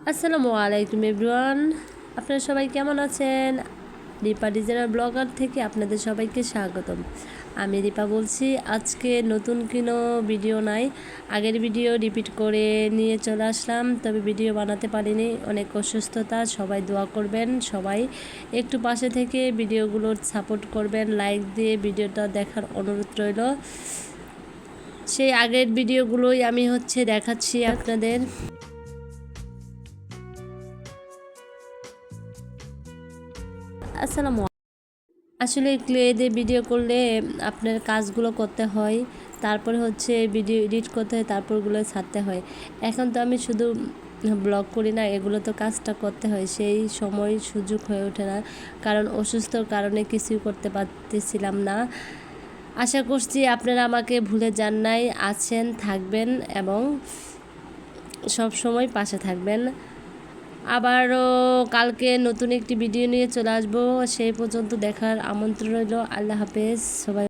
আসসালামু আলাইকুম এভরিওয়ান, আপনারা সবাই কেমন আছেন? রিপা ডিজাইনার ব্লগার থেকে আপনাদের সবাইকে স্বাগতম। আমি রিপা বলছি। আজকে নতুন কোনো ভিডিও নাই, আগের ভিডিও রিপিট করে নিয়ে চলে আসলাম, তবে ভিডিও বানাতে পারিনি, অনেক অসুস্থতা। সবাই দোয়া করবেন, সবাই একটু পাশে থেকে ভিডিওগুলোর সাপোর্ট করবেন, লাইক দিয়ে ভিডিওটা দেখার অনুরোধ রইল। সেই আগের ভিডিওগুলোই আমি দেখাচ্ছি আপনাদের। আসসালামু আসলে ক্লে দিয়ে ভিডিও করলে আপনার কাজগুলো করতে হয়, তারপরে ভিডিও এডিট করতে হয়, তারপরগুলো ছাড়তে হয়। এখন তো আমি শুধু ব্লগ করি না, এগুলো তো কাজটা করতে হয়, সেই সময় সুযোগ হয়ে ওঠে না, কারণ অসুস্থর কারণে কিছুই করতে পারতেছিলাম না। আশা করছি আপনারা আমাকে ভুলে যান নাই, আছেন, থাকবেন এবং সব সময় পাশে থাকবেন। আবারও কালকে নতুন একটি ভিডিও নিয়ে চলে আসবো, সেই পর্যন্ত দেখার আমন্ত্রণ রইল। আল্লাহ হাফেজ সবাই।